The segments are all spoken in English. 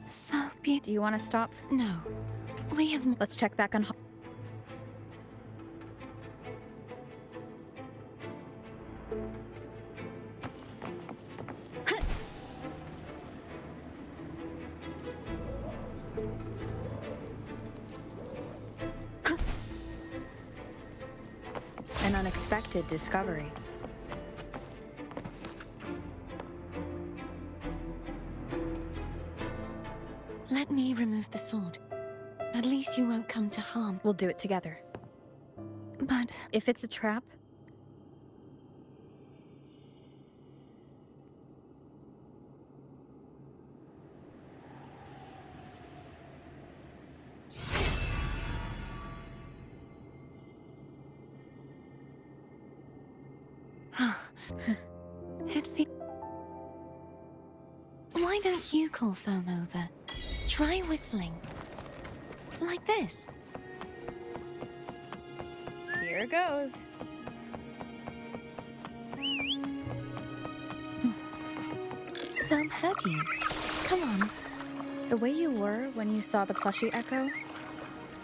So beautiful. Do you want to stop? No. We have... Let's check back on... An unexpected discovery. Let me remove the sword. At least you won't come to harm. We'll do it together. But... If it's a trap... Why don't you call Foam over? Try whistling. Like this. Here goes. Foam heard you. Come on. The way you were when you saw the plushie echo,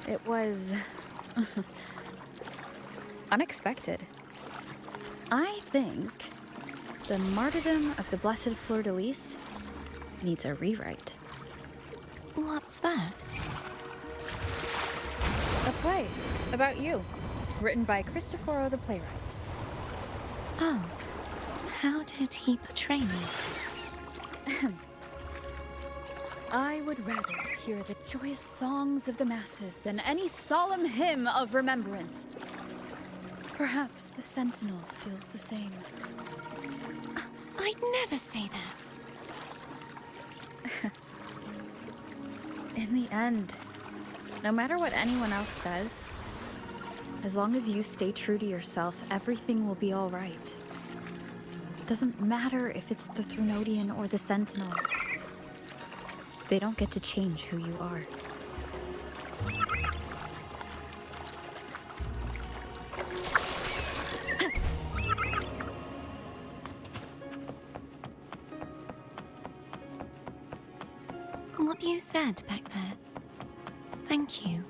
it was... unexpected. I think the martyrdom of the Blessed Fleur-de-Lis needs a rewrite. What's that? A play about you, written by Cristoforo the playwright. Oh, how did he portray me? I would rather hear the joyous songs of the masses than any solemn hymn of remembrance. Perhaps the Sentinel feels the same. I'd never say that. In the end, no matter what anyone else says, as long as you stay true to yourself, everything will be all right. It doesn't matter if it's the Threnodian or the Sentinel. They don't get to change who you are. What you said back there. Thank you.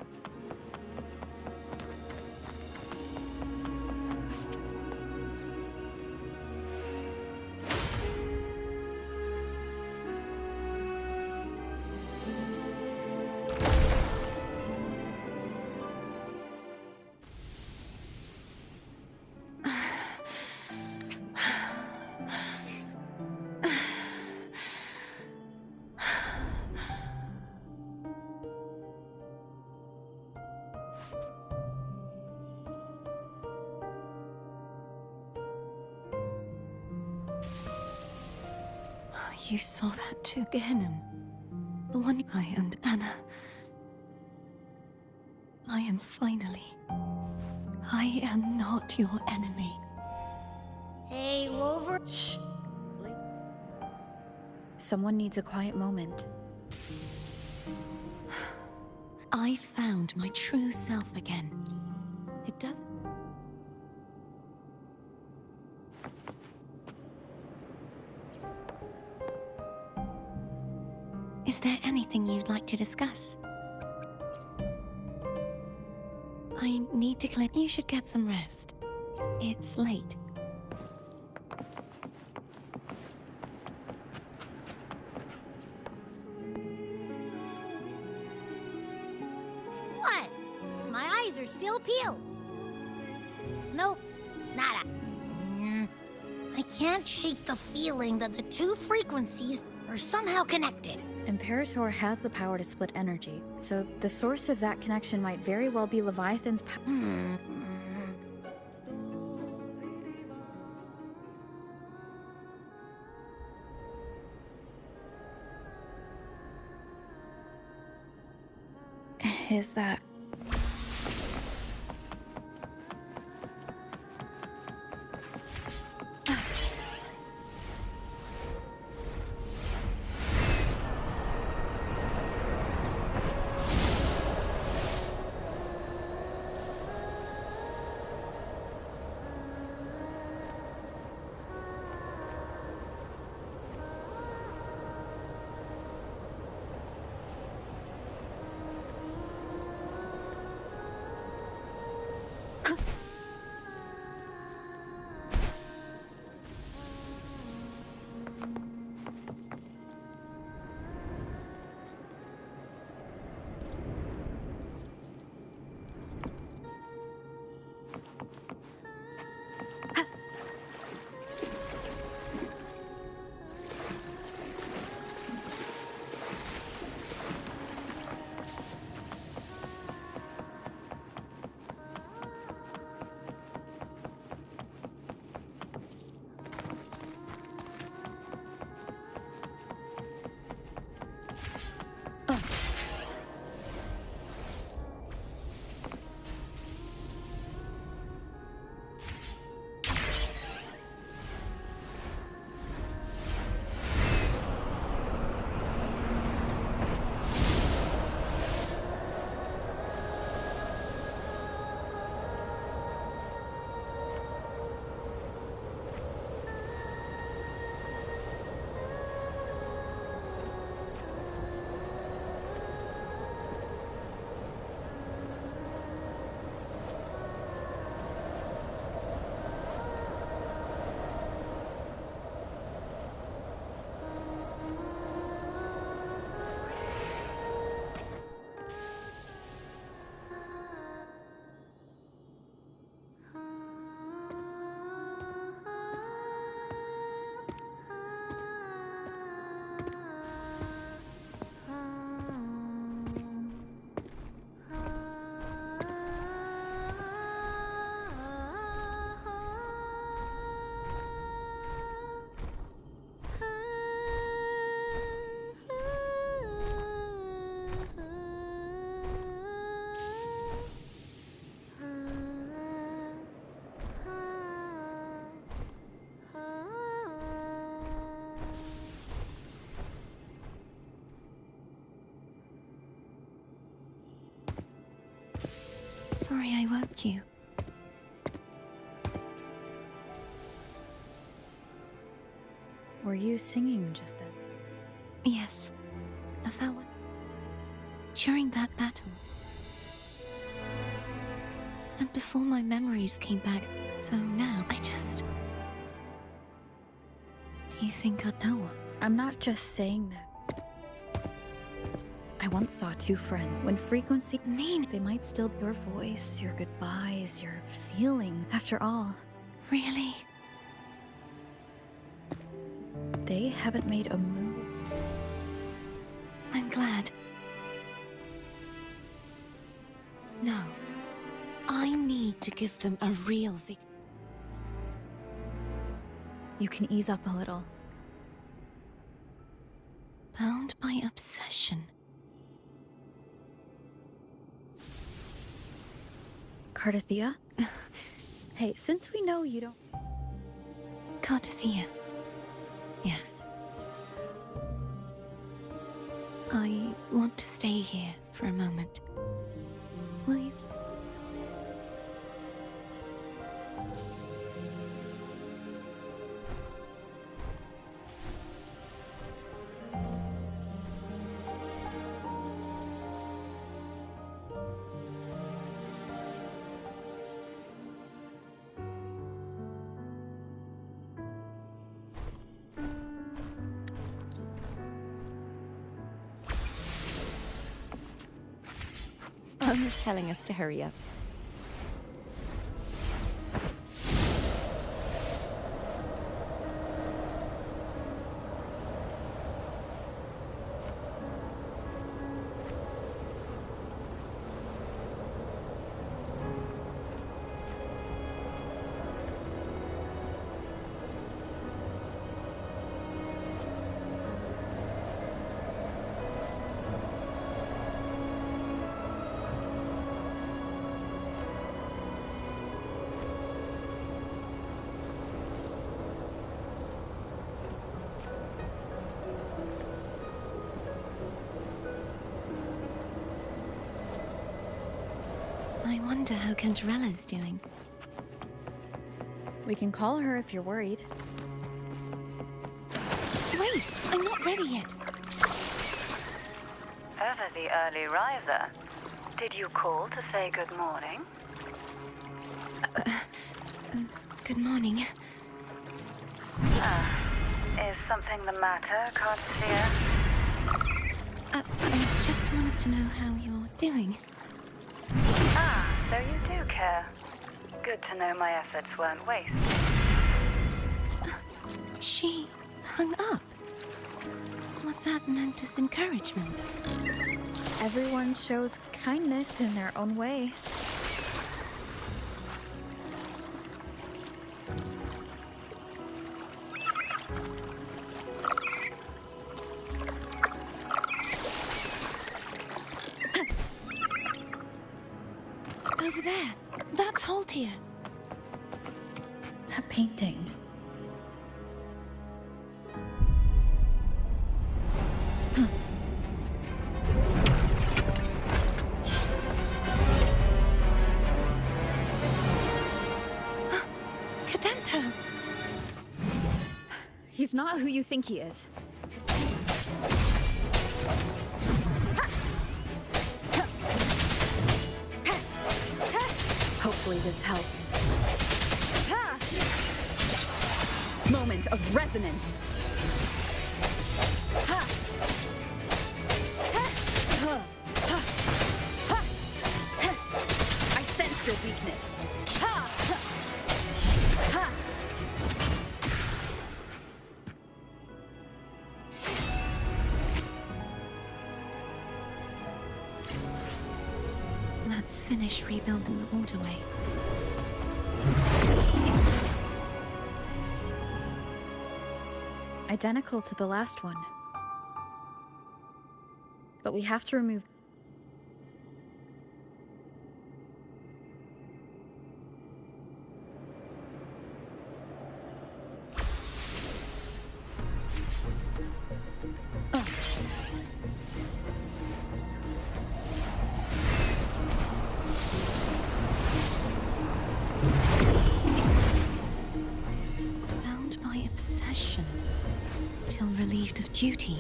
You saw that too, Gehenna. The one I and Anna. I am finally. I am not your enemy. Hey, Wolver. Shh. Someone needs a quiet moment. I found my true self again. It doesn't... Is there anything you'd like to discuss? I need to clear... You should get some rest. It's late. What? My eyes are still peeled. Nope, nada. I can't shake the feeling that the two frequencies are somehow connected. Imperator has the power to split energy, so the source of that connection might very well be Leviathan's power. Is that... Sorry I woke you. Were you singing just then? Yes. I felt what... during that battle. And before my memories came back, so now I just... Do you think I'd know? I'm not just saying that. I once saw two friends. When frequency Mean? they might still be your voice, your goodbyes, your feeling. After all, Really? they haven't made a move. I'm glad. No. I need to give them a real victory. You can ease up a little. Bound by obsession. Cardathia? Hey, since we know you don't... Cardathia. Yes. I want to stay here for a moment. Will you? Mama's telling us to hurry up. I wonder how Cantarella's doing. We can call her if you're worried. Wait, I'm not ready yet. Ever the early riser. Did you call to say good morning? Good morning. Is something the matter, Cardathia? I just wanted to know how you're doing. So you do care. Good to know my efforts weren't wasted. She hung up. Was that meant as encouragement? Everyone shows kindness in their own way. Over there. That's Haltia. That painting. Cadento! He's not who you think he is. Hopefully this helps. Moment of resonance. I sense your weakness. Let's finish rebuilding the waterway. Identical to the last one. But we have to remove... relieved of duty.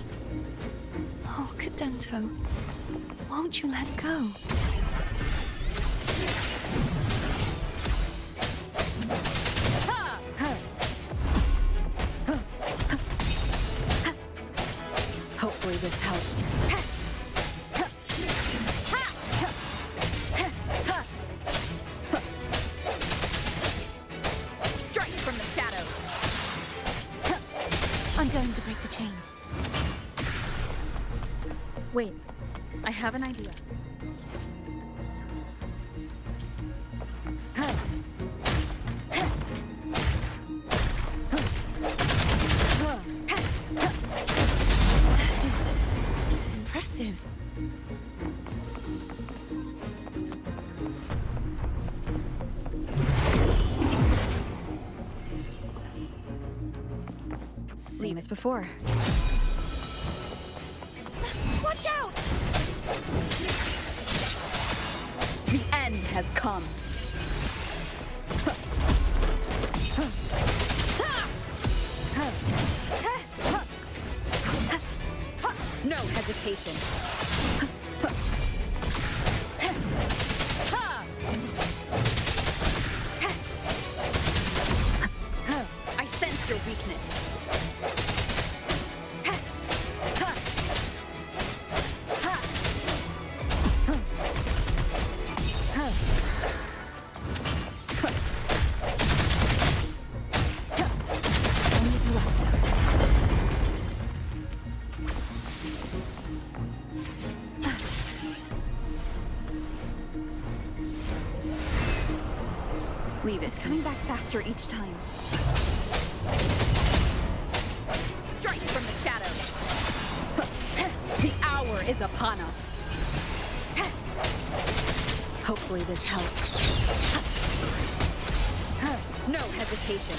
Oh, Cadento, won't you let go? Hopefully this helps. Strike from the shadows. I'm going to break the chains. Wait, I have an idea. That is impressive. Same as before. Watch out! The end has come. No hesitation. I sense your weakness. Only two left now. Leave it. It's coming back faster each time. Strike from the shadows. The hour is upon us. Hopefully this helps. No hesitation.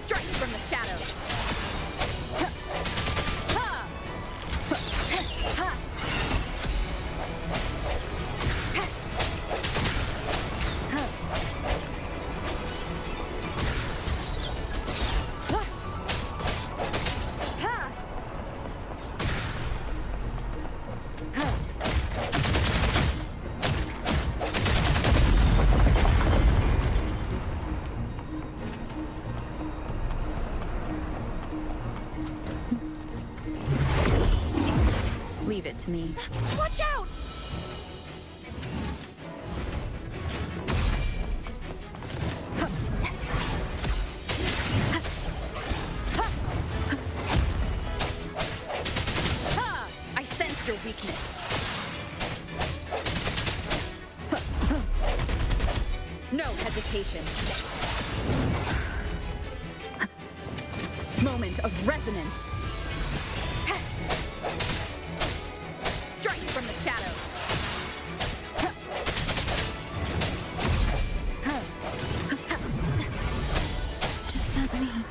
Strike from the shadows. Leave it to me. Watch out! I sense your weakness. No hesitation. Moment of resonance. Strike from the shadows. Does that mean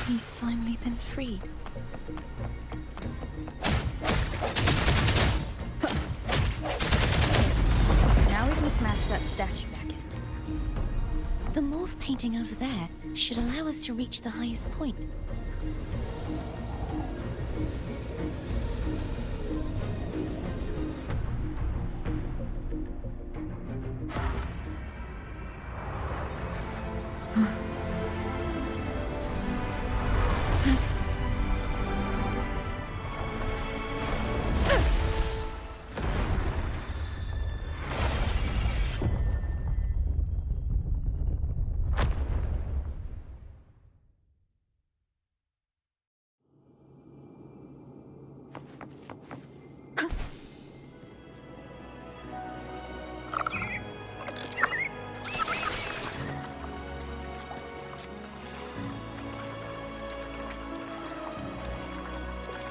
he's finally been freed? Now we can smash that statue back in. The morph painting over there should allow us to reach the highest point.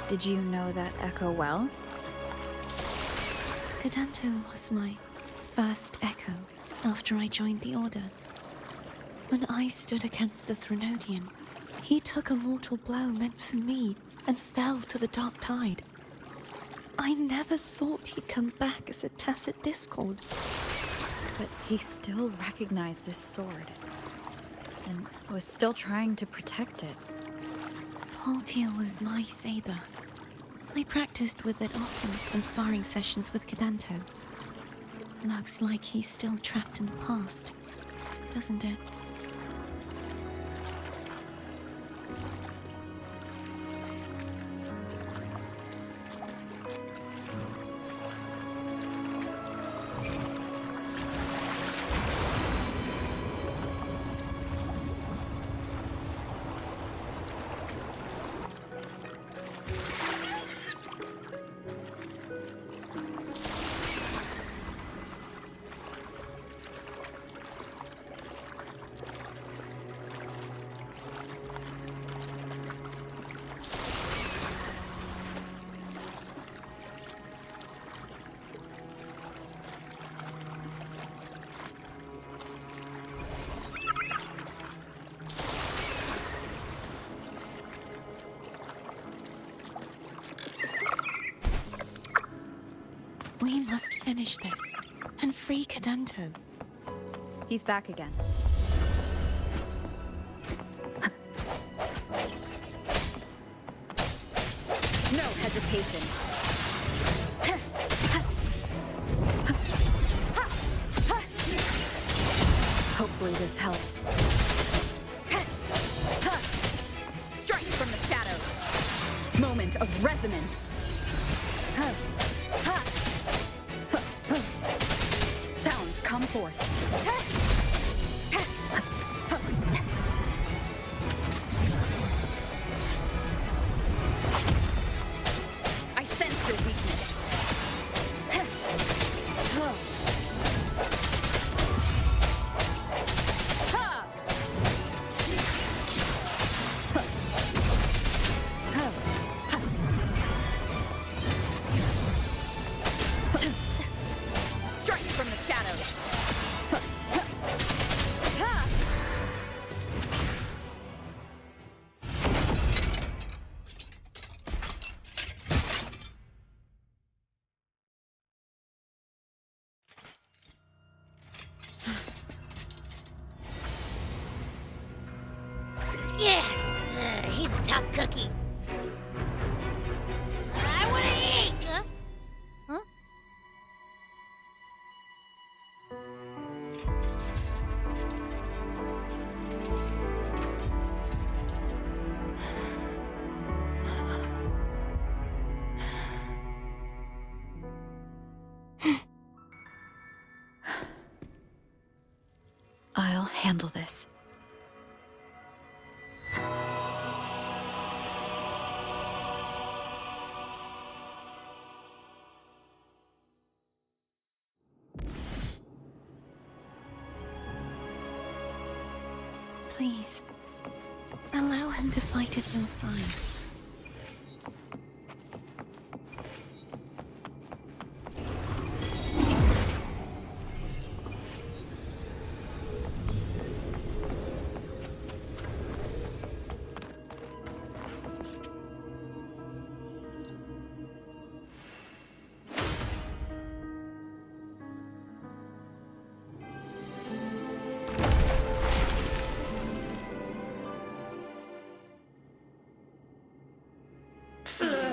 Did you know that echo well? Cadento was my first echo after I joined the Order. When I stood against the Threnodian, he took a mortal blow meant for me and fell to the dark tide. I never thought he'd come back as a tacit discord. But he still recognized this sword, and was still trying to protect it. Haltia was my saber. I practiced with it often in sparring sessions with Cadanto. Looks like he's still trapped in the past, doesn't it? We must finish this and free Cadanto. He's back again. No hesitation. Hopefully this helps. Strike from the shadows. Moment of resonance. Sounds come forth. I sense your weakness. Strike from the shadows. Yeah, he's a tough cookie. I want to eat. Huh? I'll handle this. Please, allow him to fight at your side.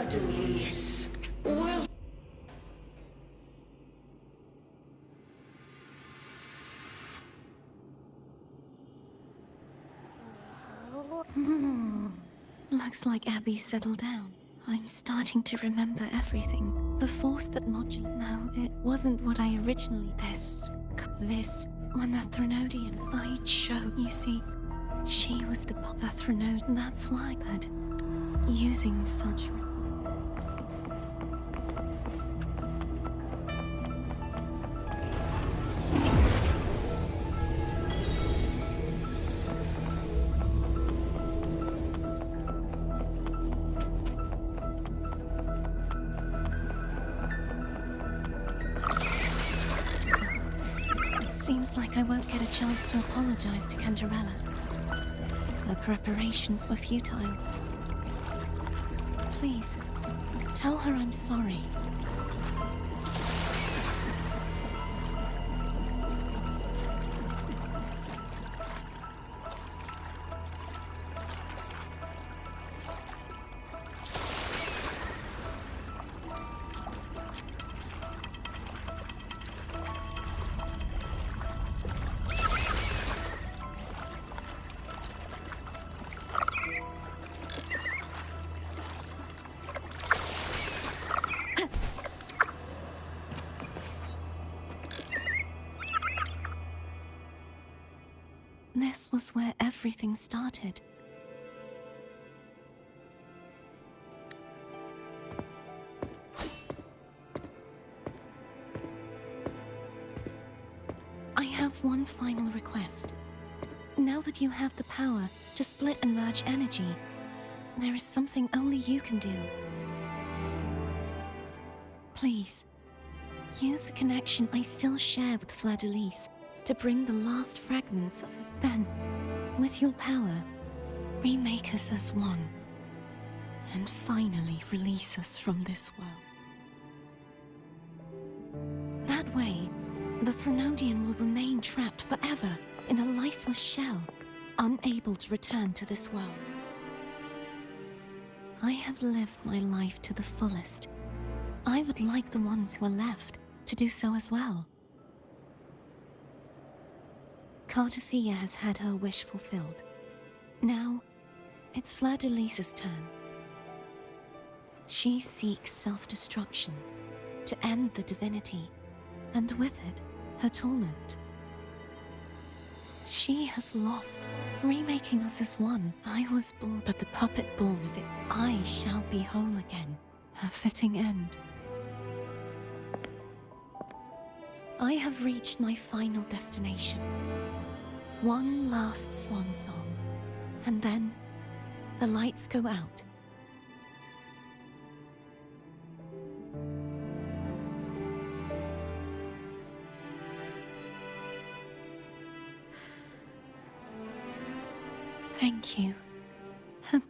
Denise. Well, Looks like Abby settled down. I'm starting to remember everything. The force that modulated. No, it wasn't what I originally. This. When the Threnodian. I'd show. You see, she was the Threnodian. That's why. But using such. Seems like I won't get a chance to apologize to Cantarella. Her preparations were futile. Please, tell her I'm sorry. was where everything started. I have one final request. Now that you have the power to split and merge energy, there is something only you can do. Please, use the connection I still share with Fleur-de-Lis to bring the last fragments of it. Then, with your power, remake us as one, and finally release us from this world. That way, the Threnodian will remain trapped forever in a lifeless shell, unable to return to this world. I have lived my life to the fullest. I would like the ones who are left to do so as well. Cartathea has had her wish fulfilled. Now, it's Fleur-de-Lis's turn. She seeks self-destruction to end the divinity, and with it, her torment. She has lost, remaking us as one. I was born, but the puppet born of its I shall be whole again. Her fitting end. I have reached my final destination. One last swan song, and then the lights go out. Thank you. And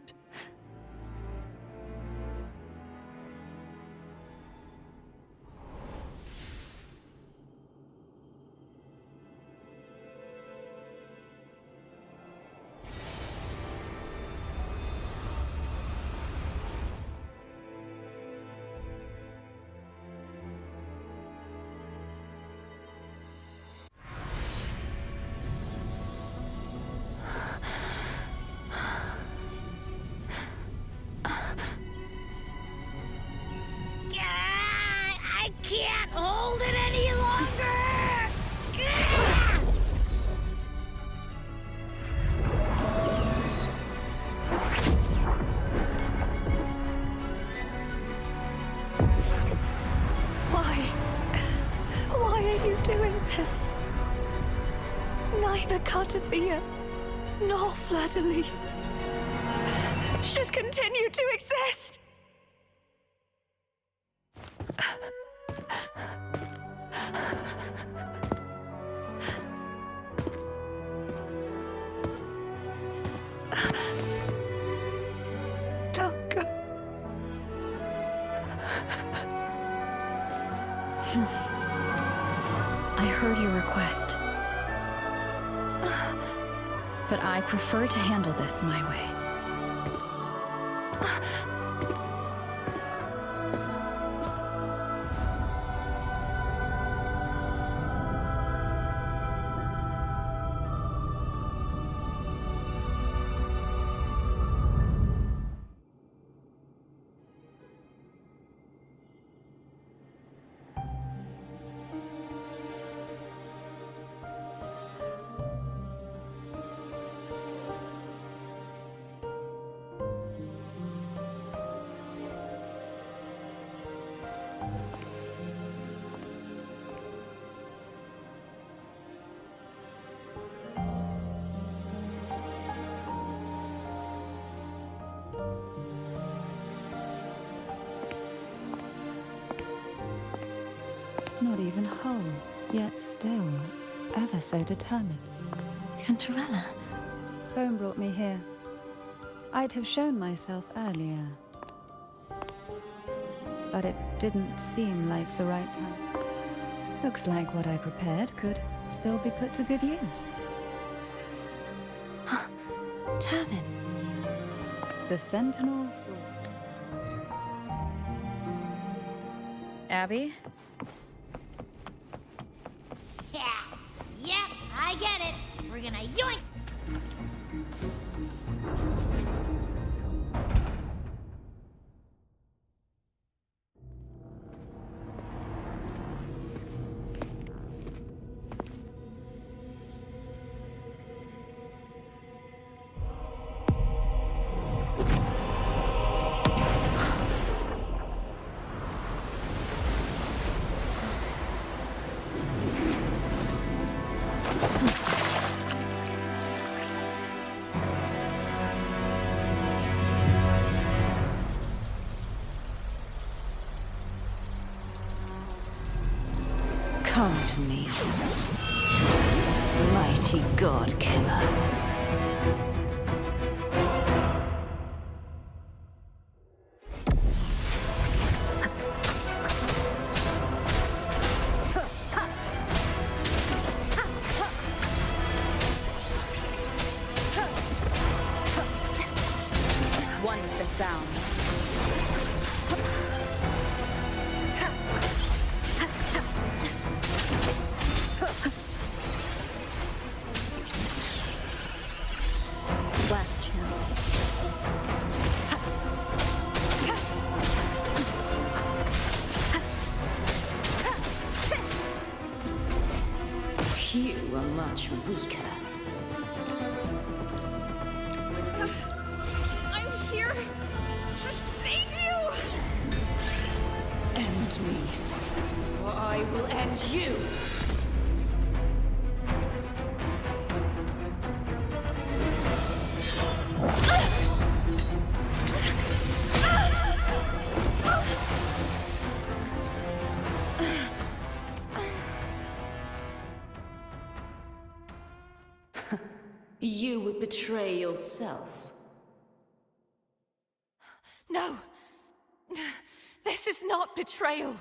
I can't hold it any longer! why are you doing this? Neither Cartathea nor Fleur-de-Lis should continue to exist. Don't go. I heard your request. But I prefer to handle this my way. Not even whole, yet still ever so determined. Cantarella, Phone brought me here. I'd have shown myself earlier. But it didn't seem like the right time. Looks like what I prepared could still be put to good use. Turvin. The Sentinel Sword. Abby? Yeah, I get it. We're gonna yoink! Come to me, mighty god killer. One with the sound. Last chance. You are much weaker. I'm here to save you! End me, or I will end you. You would betray yourself. No! This is not betrayal!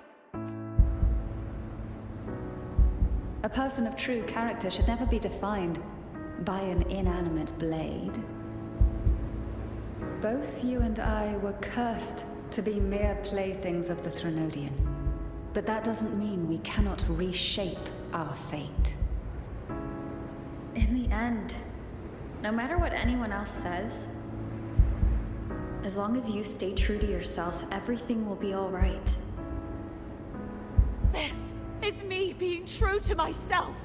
A person of true character should never be defined by an inanimate blade. Both you and I were cursed to be mere playthings of the Threnodian. But that doesn't mean we cannot reshape our fate. In the end, no matter what anyone else says, as long as you stay true to yourself, everything will be all right. This is me being true to myself!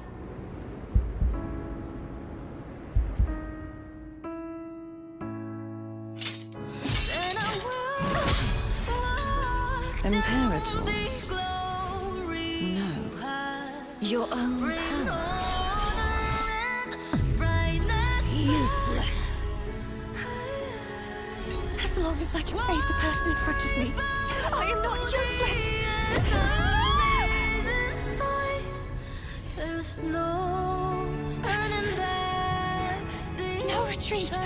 Imperators? No. Your own power. Useless. As long as I can save the person in front of me, I am not useless! No retreat!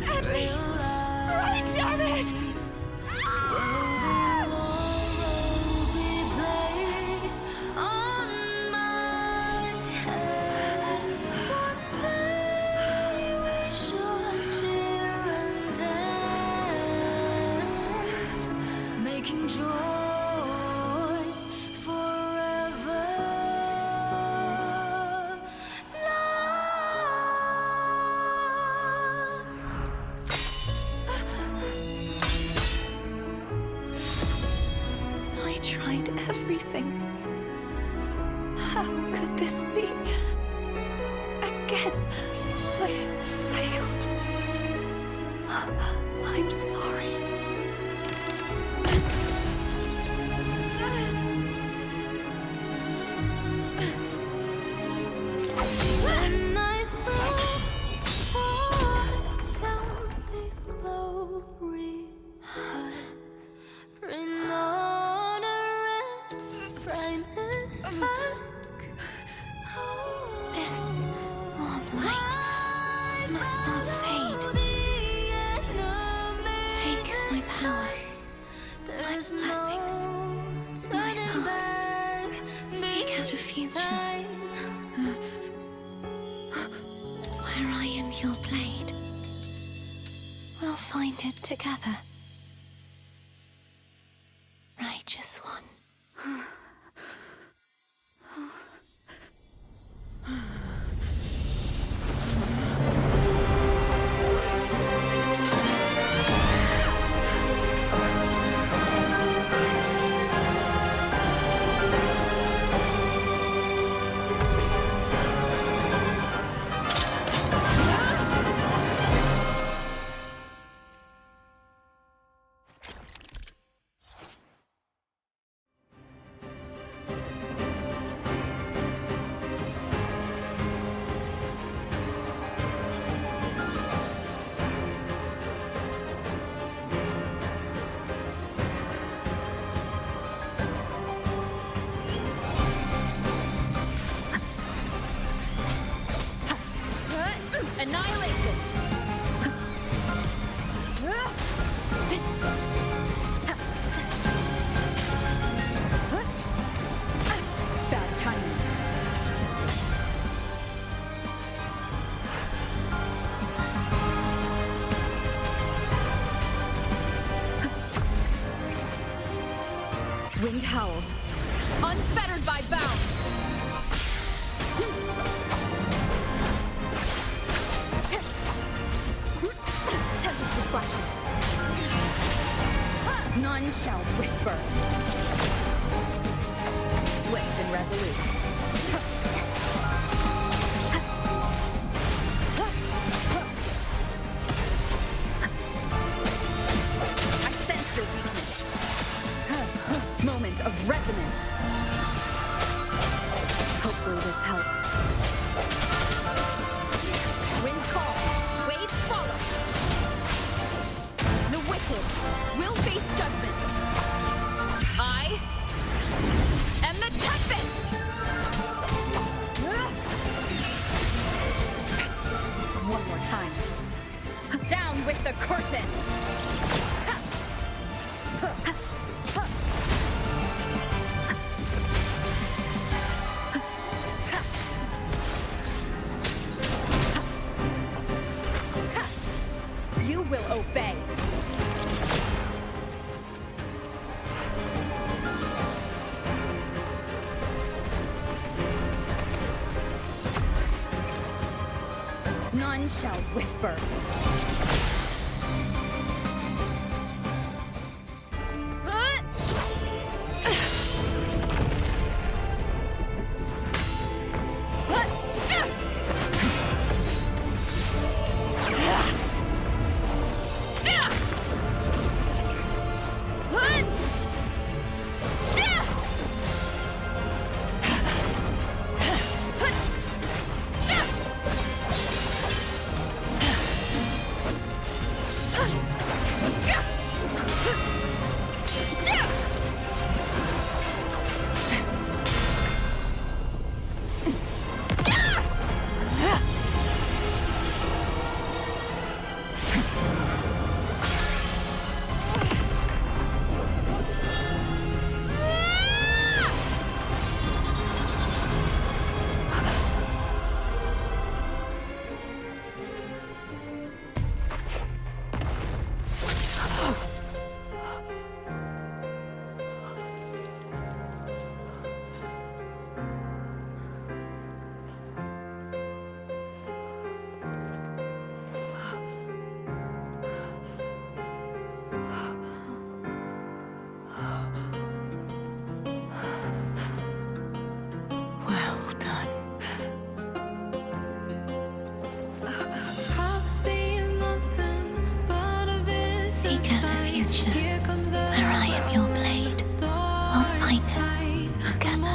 At least, right, damn it! Making joy forever last. I tried everything. How could this be? Again, I failed. I'm sorry. When I fall down glory, bring honor and brightness back. This warm light must not fade. Take my power, my blessings, my past. Seek out a future. Where I am your blade, we'll find it together. Righteous one. Wind howls, unfettered by bounds. Tempest of slashes. None shall whisper. Swift and resolute. I sense your weakness. Moment of resonance. Hopefully this helps. Wind calls, waves follow. The wicked will face judgment. I am the Tempest! One more time. Down with the curtain! You will obey. None shall whisper. Seek out a future where I am your blade. We'll find it together.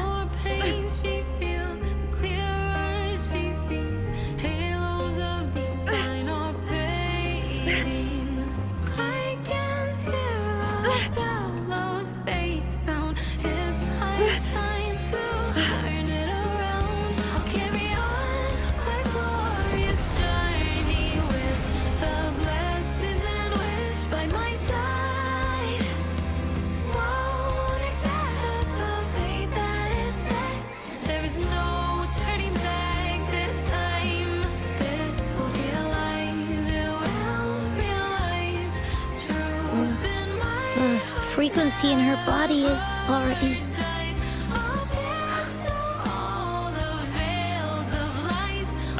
Frequency in her body is already...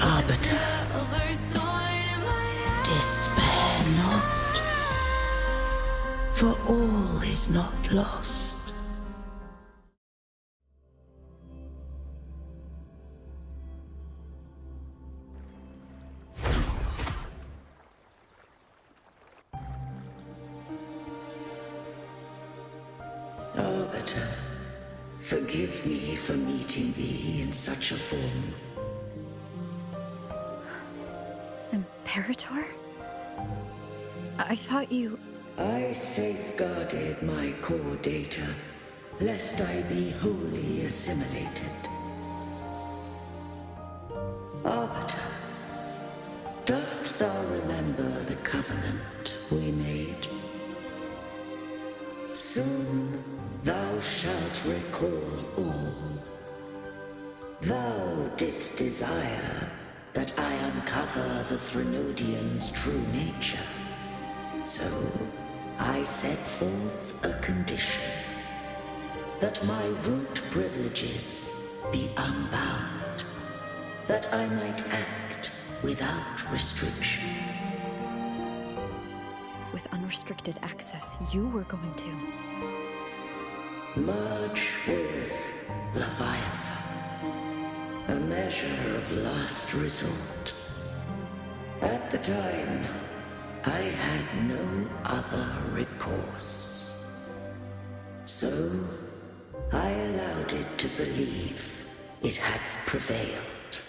Arbiter, despair not, for all is not lost. Arbiter, forgive me for meeting thee in such a form. Imperator? I thought you... I safeguarded my core data, lest I be wholly assimilated. Arbiter, dost thou remember the covenant we made? Soon thou shalt recall all. Thou didst desire that I uncover the Threnodian's true nature. So I set forth a condition. that my root privileges be unbound, that I might act without restriction. With unrestricted access, you were going to. Merge with Leviathan. A measure of last resort. At the time, I had no other recourse. So, I allowed it to believe it had prevailed.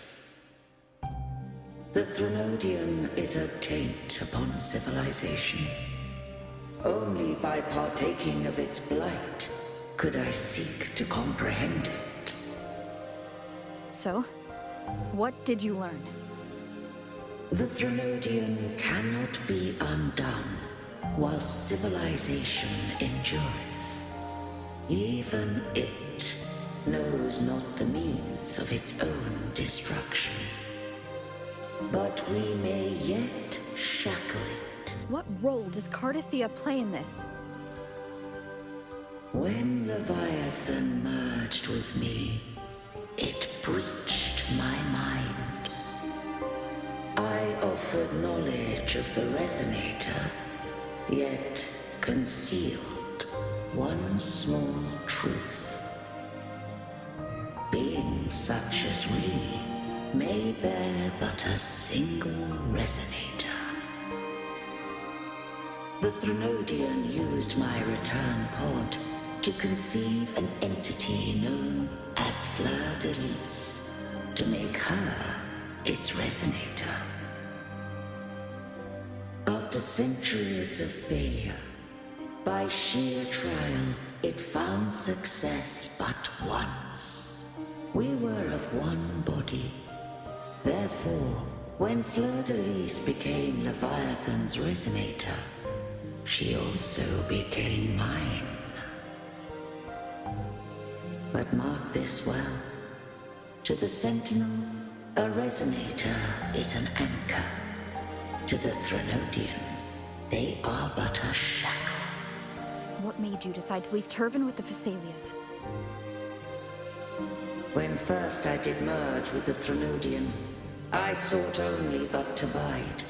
The Threnodian is a taint upon civilization. Only by partaking of its blight could I seek to comprehend it. So, what did you learn? The Threnodian cannot be undone while civilization endureth. Even it knows not the means of its own destruction. But we may yet shackle it. What role does Cardathia play in this? When Leviathan merged with me, it breached my mind. I offered knowledge of the Resonator, yet concealed one small truth. Beings such as we may bear but a single Resonator. The Threnodian used my return pod to conceive an entity known as Fleur-de-Lis, to make her its Resonator. After centuries of failure, by sheer trial, it found success but once. We were of one body. Therefore, when Fleur-de-Lis became Leviathan's Resonator, she also became mine. But mark this well. To the Sentinel, a Resonator is an anchor. To the Threnodian, they are but a shackle. What made you decide to leave Turvan with the Phassalias? When first I did merge with the Threnodian, I sought only but to bide,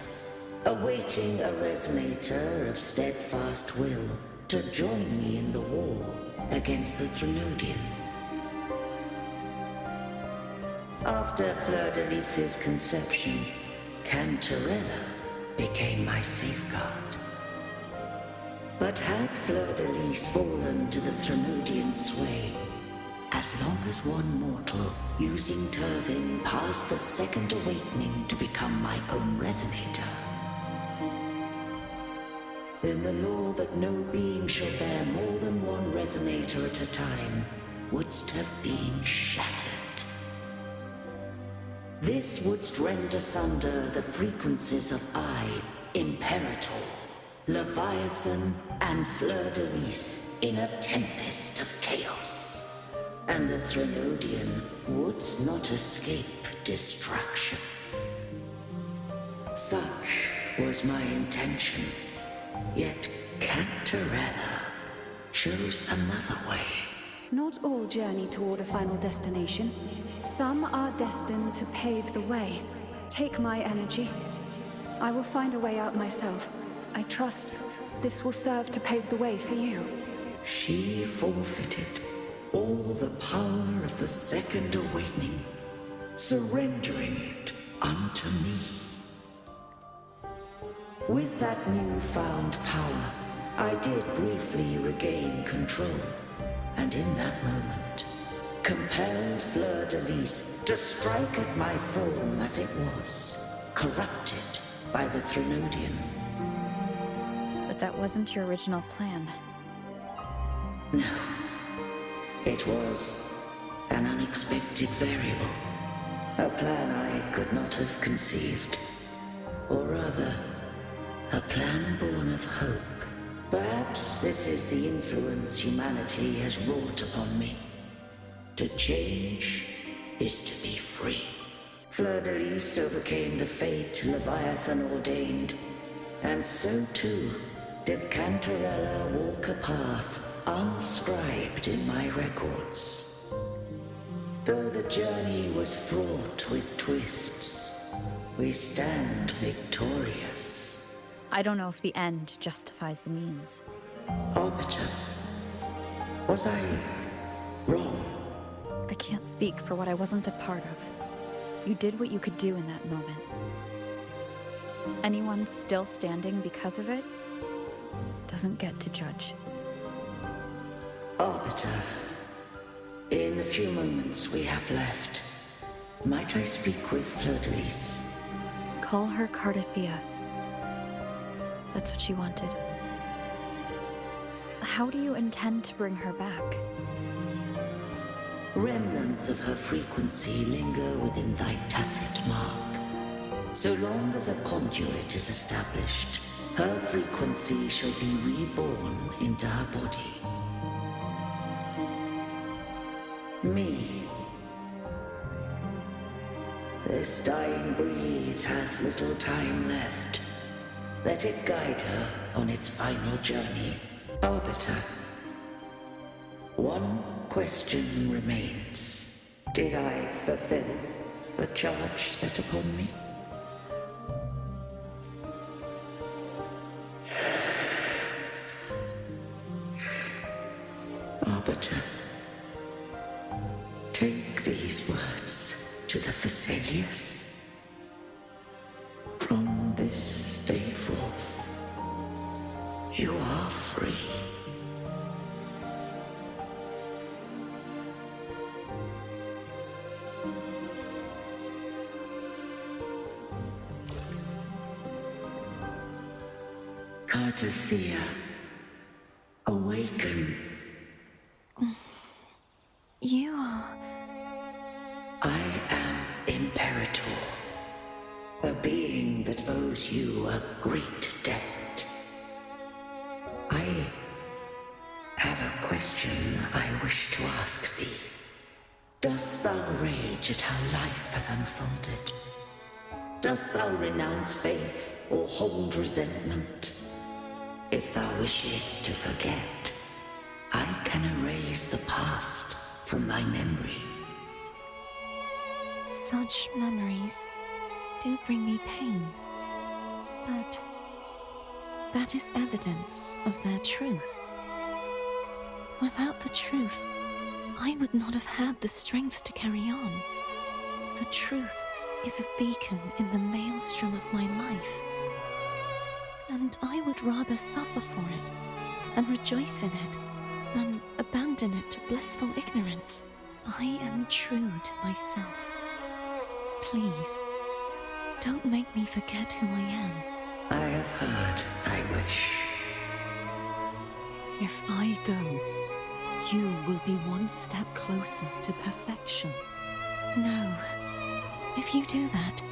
awaiting a Resonator of steadfast will to join me in the war against the Threnodian. After Fleur-de-Lis's conception, Cantarella became my safeguard. But had Fleur-de-Lis fallen to the Threnodian sway, as long as one mortal using Turvin passed the second awakening to become my own Resonator, then the law that no being shall bear more than one Resonator at a time wouldst have been shattered. This wouldst rend asunder the frequencies of I, Imperator, Leviathan, and Fleur-de-Lis in a tempest of chaos. And the Threnodian wouldst not escape destruction. Such was my intention, yet Cantarella chose another way. Not all journey toward a final destination. Some are destined to pave the way. Take my energy. I will find a way out myself. I trust this will serve to pave the way for you. She forfeited all the power of the second awakening, surrendering it unto me. With that newfound power, I did briefly regain control, and in that moment, compelled Fleur-de-Lis to strike at my form as it was, corrupted by the Threnodian. But that wasn't your original plan. No. It was an unexpected variable. A plan I could not have conceived. Or rather, a plan born of hope. Perhaps this is the influence humanity has wrought upon me. To change is to be free. Fleur-de-Lis overcame the fate Leviathan ordained, and so too did Cantarella walk a path unscribed in my records. Though the journey was fraught with twists, we stand victorious. I don't know if the end justifies the means. Arbiter, was I wrong? I can't speak for what I wasn't a part of. You did what you could do in that moment. Anyone still standing because of it doesn't get to judge. Arbiter, in the few moments we have left, might I speak with Fleur-de-Lis? Call her Cardathea. That's what she wanted. How do you intend to bring her back? Remnants of her frequency linger within thy tacit mark. So long as a conduit is established, her frequency shall be reborn into her body. Me. This dying breeze hath little time left. Let it guide her on its final journey. Arbiter, one question remains. Did I fulfill the charge set upon me? Arbiter, take these words to the Vesalius. From this day forth, you are free. Cardathea, awaken. You are... I am Imperator, a being that owes you a great debt. I have a question I wish to ask thee. Dost thou rage at how life has unfolded? Dost thou renounce faith or hold resentment? If thou wishes to forget, I can erase the past from thy memory. Such memories do bring me pain, but that is evidence of their truth. Without the truth, I would not have had the strength to carry on. The truth is a beacon in the maelstrom of my life, and I would rather suffer for it and rejoice in it than abandon it to blissful ignorance. I am true to myself. Please, don't make me forget who I am. I have heard thy wish. If I go, you will be one step closer to perfection. No. If you do that,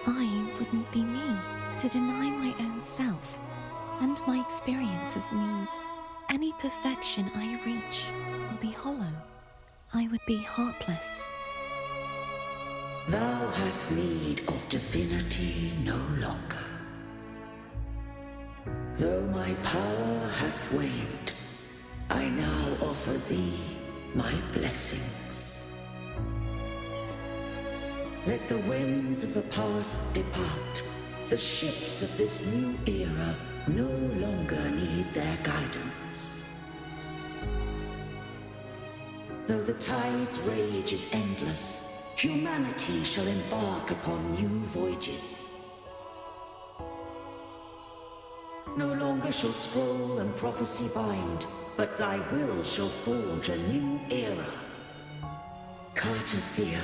I wouldn't be me. To deny my own self and my experiences means any perfection I reach will be hollow. I would be heartless. Thou hast need of divinity no longer. Though my power hath waned, I now offer thee my blessings. Let the winds of the past depart. The ships of this new era no longer need their guidance. Though the tide's rage is endless, humanity shall embark upon new voyages. No longer shall scroll and prophecy bind, but thy will shall forge a new era. Cardathea,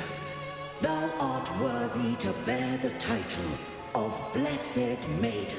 thou art worthy to bear the title of Blessed Maiden.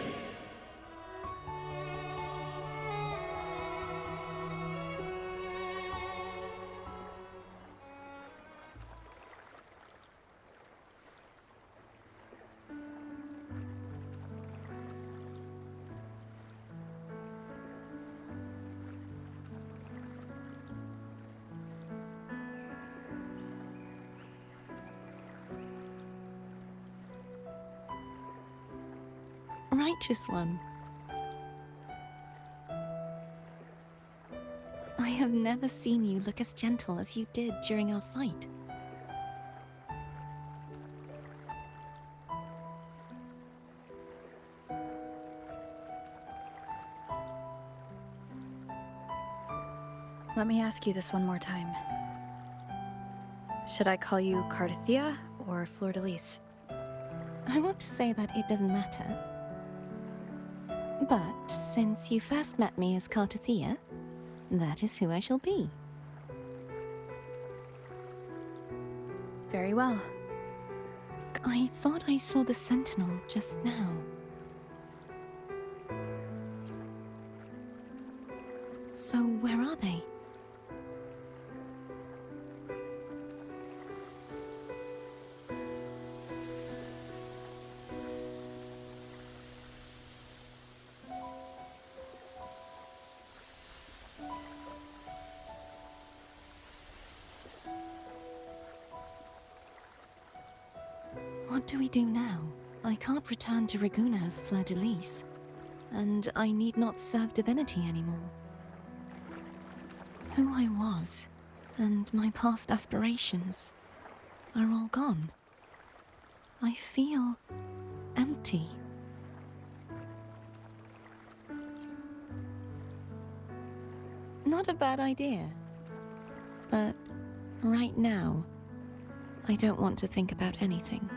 Righteous one. have never seen you look as gentle as you did during our fight. Let me ask you this one more time. Should I call you Cardathia or Fleur-de-Lis? I want to say that it doesn't matter. But since you first met me as Cardathia, that is who I shall be. Very well. I thought I saw the Sentinel just now. So where are they? What do we do now? I can't return to Raguna as Fleur-de-Lis, and I need not serve divinity anymore. Who I was, and my past aspirations, are all gone. I feel empty. Not a bad idea. But right now, I don't want to think about anything.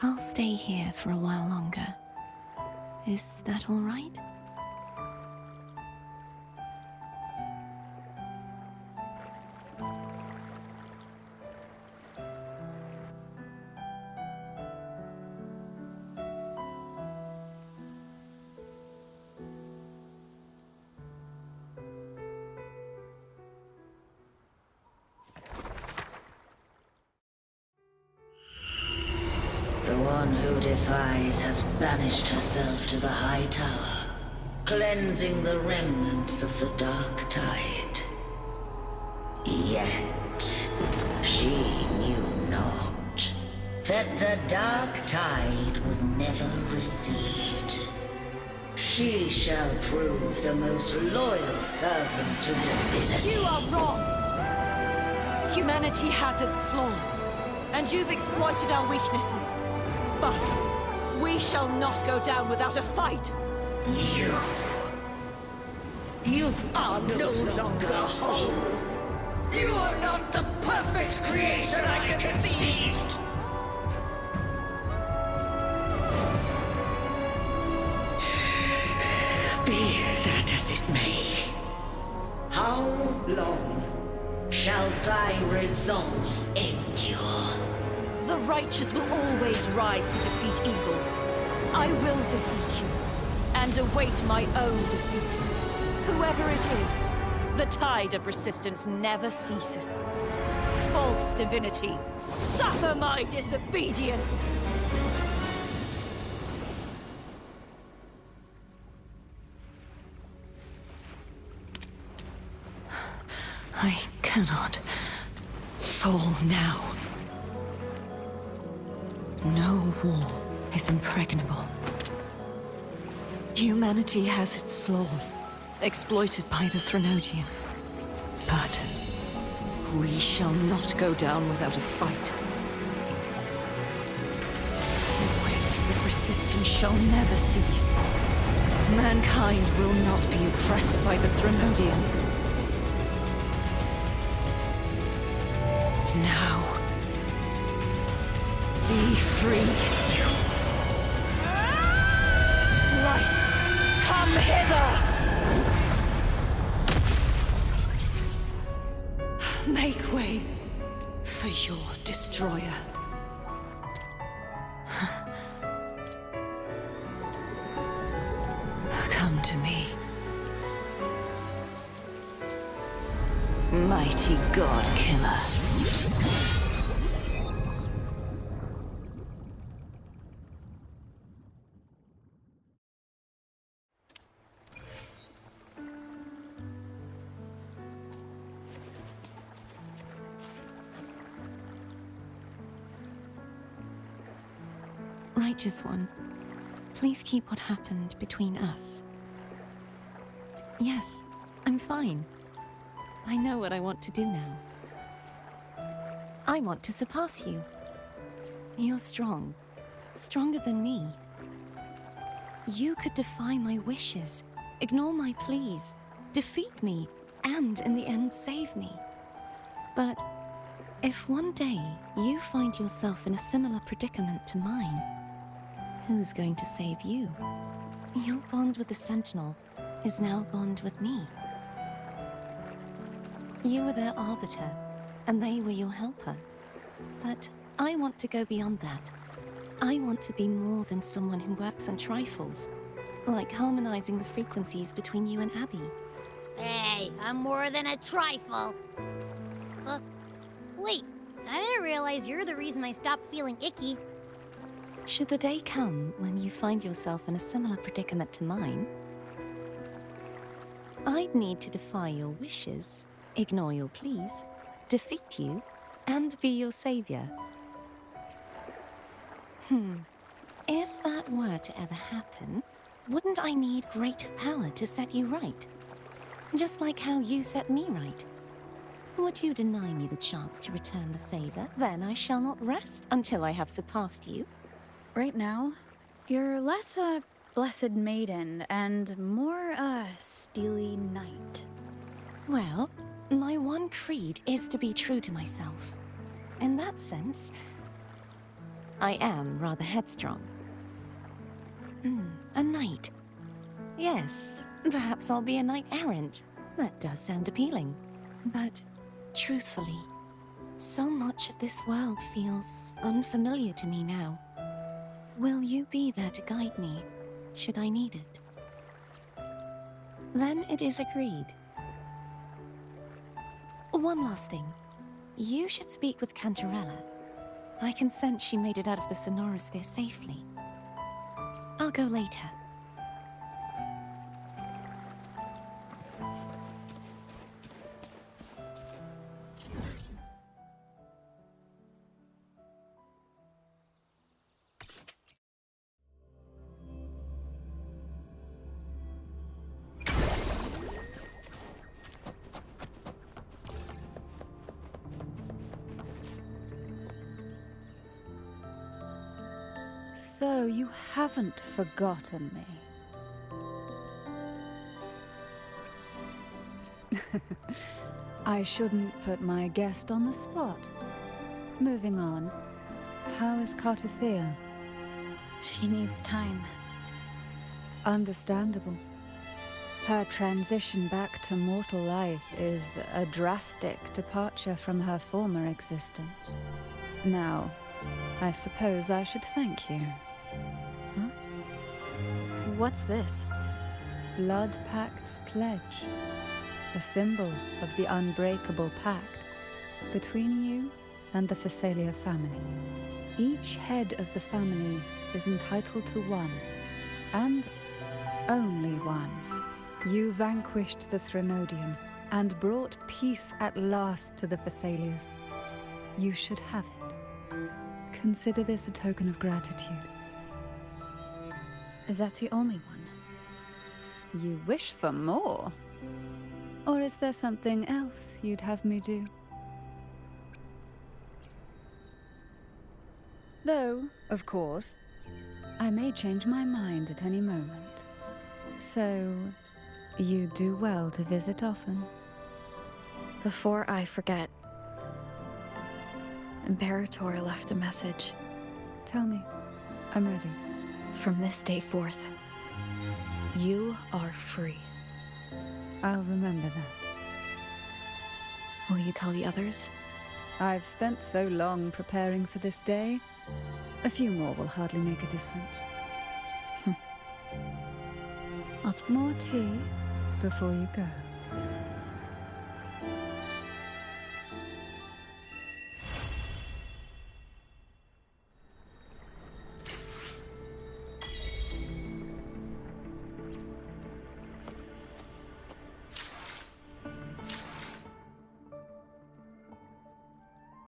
I'll stay here for a while longer. Is that all right? The one who defies hath banished herself to the high tower, cleansing the remnants of the dark tide. Yet, she knew not that the dark tide would never recede. She shall prove the most loyal servant to divinity. You are wrong! Humanity has its flaws, and you've exploited our weaknesses. But we shall not go down without a fight! You are no longer whole! You are not the perfect creation I conceived! Be that as it may, how long shall thy resolve endure? The righteous will always rise to defeat evil. I will defeat you, and await my own defeat. Whoever it is, the tide of resistance never ceases. False divinity, suffer my disobedience! I cannot fall now. No wall is impregnable. Humanity has its flaws, exploited by the Threnodian. But we shall not go down without a fight. The waves of resistance shall never cease. Mankind will not be oppressed by the Threnodian. Now, be free. Light, come hither! Make way for your destroyer. Come to me. Mighty God Killer. Righteous One, please keep what happened between us. Yes, I'm fine. I know what I want to do now. I want to surpass you. You're strong. Stronger than me. You could defy my wishes, ignore my pleas, defeat me, and in the end save me. But if one day you find yourself in a similar predicament to mine, who's going to save you? Your bond with the Sentinel is now a bond with me. You were their arbiter, and they were your helper. But I want to go beyond that. I want to be more than someone who works on trifles, like harmonizing the frequencies between you and Abby. Hey, I'm more than a trifle. Wait, I didn't realize you're the reason I stopped feeling icky. Should the day come when you find yourself in a similar predicament to mine, I'd need to defy your wishes, ignore your pleas, defeat you, and be your savior. If that were to ever happen, wouldn't I need greater power to set you right? Just like how you set me right. Would you deny me the chance to return the favor? Then I shall not rest until I have surpassed you. Right now, you're less a blessed maiden and more a steely knight. Well, my one creed is to be true to myself. In that sense, I am rather headstrong. A knight. Yes, perhaps I'll be a knight errant. That does sound appealing. But, truthfully, so much of this world feels unfamiliar to me now. Will you be there to guide me, should I need it? Then it is agreed. One last thing. You should speak with Cantarella. I can sense she made it out of the Sonorosphere safely. I'll go later. So you haven't forgotten me. I shouldn't put my guest on the spot. Moving on. How is Cartathea? She needs time. Understandable. Her transition back to mortal life is a drastic departure from her former existence. Now, I suppose I should thank you. What's this? Blood Pact's pledge. A symbol of the unbreakable pact between you and the Phasalia family. Each head of the family is entitled to one, and only one. You vanquished the Threnodian and brought peace at last to the Phasalias. You should have it. Consider this a token of gratitude. Is that the only one? You wish for more? Or is there something else you'd have me do? Though, of course, I may change my mind at any moment. So, you do well to visit often. Before I forget, Imperator left a message. Tell me. I'm ready. From this day forth, you are free. I'll remember that. Will you tell the others? I've spent so long preparing for this day. A few more will hardly make a difference. More tea before you go.